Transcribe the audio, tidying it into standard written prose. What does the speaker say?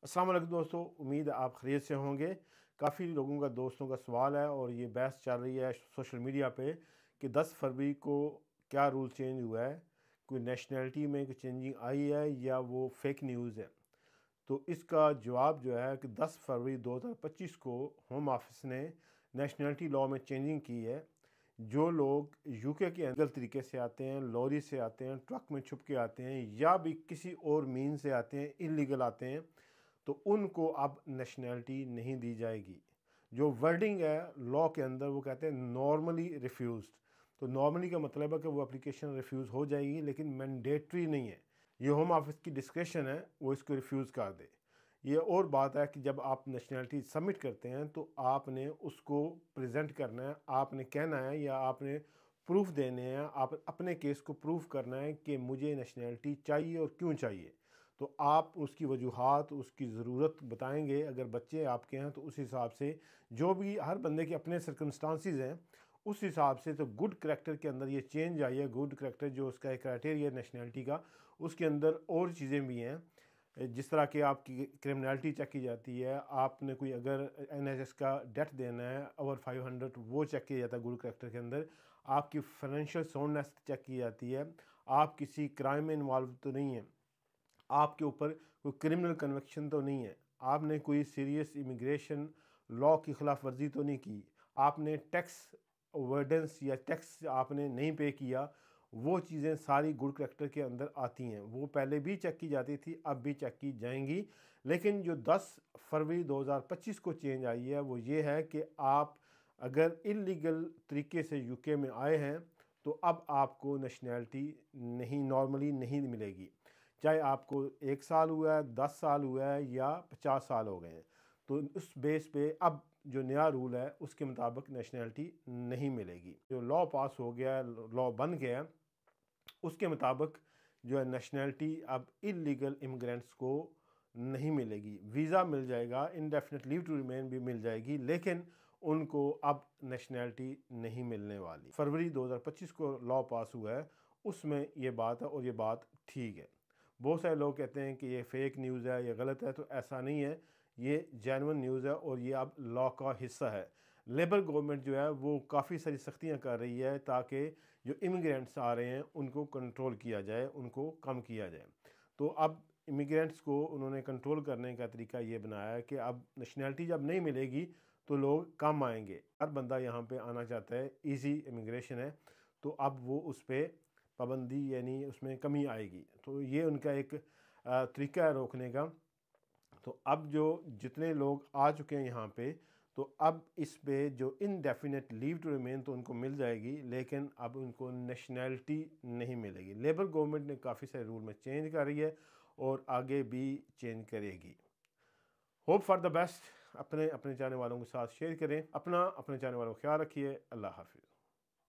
अस्सलाम वालेकुम दोस्तों, उम्मीद है आप खैरियत से होंगे। काफ़ी लोगों का दोस्तों का सवाल है और ये बहस चल रही है सोशल मीडिया पे कि 10 फरवरी को क्या रूल चेंज हुआ है, कोई नेशनैलिटी में कोई चेंजिंग आई है या वो फेक न्यूज़ है। तो इसका जवाब जो है कि 10 फरवरी 2025 को होम ऑफिस ने नेशनैलिटी लॉ में चेंजिंग की है। जो लोग यूके के अनलीगल तरीके से आते हैं, लॉरी से आते हैं, ट्रक में छुप के आते हैं या भी किसी और मीन से आते हैं, इलीगल आते हैं, तो उनको अब नेशनैलिटी नहीं दी जाएगी। जो वर्डिंग है लॉ के अंदर वो कहते हैं नॉर्मली रिफ्यूज्ड। तो नॉर्मली का मतलब है कि वो एप्लीकेशन रिफ्यूज़ हो जाएगी लेकिन मैंडेटरी नहीं है। ये होम ऑफिस की डिस्क्रेशन है, वो इसको रिफ्यूज़ कर दे। ये और बात है कि जब आप नेशनैलिटी सबमिट करते हैं तो आपने उसको प्रेजेंट करना है, आपने कहना है या आपने प्रूफ देने हैं, आप अपने केस को प्रूफ करना है कि मुझे नेशनैलिटी चाहिए और क्यों चाहिए। तो आप उसकी वजूहात, उसकी ज़रूरत बताएंगे। अगर बच्चे आपके हैं तो उस हिसाब से जो भी हर बंदे के अपने सर्कमस्टांसिस हैं उस हिसाब से। तो गुड करैक्टर के अंदर ये चेंज आई है। गुड करैक्टर जो उसका एक क्राइटेरिया नेशनैलिटी का, उसके अंदर और चीज़ें भी हैं, जिस तरह की आपकी क्रिमिनलिटी चेक की जाती है। आपने कोई अगर NHS का डेट देना है ओवर 500, वो चेक किया जाता है गुड करैक्टर के अंदर। आपकी फाइनेंशियल साउंडनेस चेक की जाती है। आप किसी क्राइम में इन्वॉल्व तो नहीं है, आपके ऊपर कोई क्रिमिनल कन्विक्शन तो नहीं है, आपने कोई सीरियस इमिग्रेशन लॉ की खिलाफ वर्जी तो नहीं की, आपने टैक्स अवॉइडेंस या टैक्स आपने नहीं पे किया। वो चीज़ें सारी गुड करैक्टर के अंदर आती हैं। वो पहले भी चेक की जाती थी, अब भी चेक की जाएंगी। लेकिन जो 10 फरवरी 2025 को चेंज आई है वो ये है कि आप अगर इलीगल तरीके से यूके में आए हैं तो अब आपको नेशनैलिटी नहीं, नॉर्मली नहीं मिलेगी। चाहे आपको 1 साल हुआ है, 10 साल हुआ है या 50 साल हो गए हैं। तो उस बेस पे अब जो नया रूल है उसके मुताबिक नेशनैलिटी नहीं मिलेगी। जो लॉ पास हो गया है, लॉ बन गया है, उसके मुताबिक जो है नेशनैलिटी अब इलीगल इमिग्रेंट्स को नहीं मिलेगी। वीज़ा मिल जाएगा, इंडेफिनिट लीव टू रिमेन भी मिल जाएगी, लेकिन उनको अब नेशनैलिटी नहीं मिलने वाली। फरवरी 2025 को लॉ पास हुआ है, उसमें ये बात है और ये बात ठीक है। बहुत सारे लोग कहते हैं कि ये फेक न्यूज़ है, ये गलत है, तो ऐसा नहीं है। ये जेन्युइन न्यूज़ है और ये अब लॉ का हिस्सा है। लेबर गवर्नमेंट जो है वो काफ़ी सारी सख्तियां कर रही है ताकि जो इमिग्रेंट्स आ रहे हैं उनको कंट्रोल किया जाए, उनको कम किया जाए। तो अब इमिग्रेंट्स को उन्होंने कंट्रोल करने का तरीका ये बनाया है कि अब नेशनैलिटी जब नहीं मिलेगी तो लोग कम आएंगे। हर बंदा यहाँ पे आना चाहता है, इजी इमिग्रेशन है, तो अब वो उस पर पाबंदी यानी उसमें कमी आएगी। तो ये उनका एक तरीका है रोकने का। तो अब जो जितने लोग आ चुके हैं यहाँ पे, तो अब इस पे जो इनडेफिनेट लीव टू रिमेन तो उनको मिल जाएगी, लेकिन अब उनको नेशनैलिटी नहीं मिलेगी। लेबर गवर्नमेंट ने काफ़ी सारे रूल में चेंज कर रही है और आगे भी चेंज करेगी। Hope for the best. अपने अपने चाहने वालों के साथ शेयर करें। अपने चाहने वालों का ख्याल रखिए। अल्लाह हाफिज़।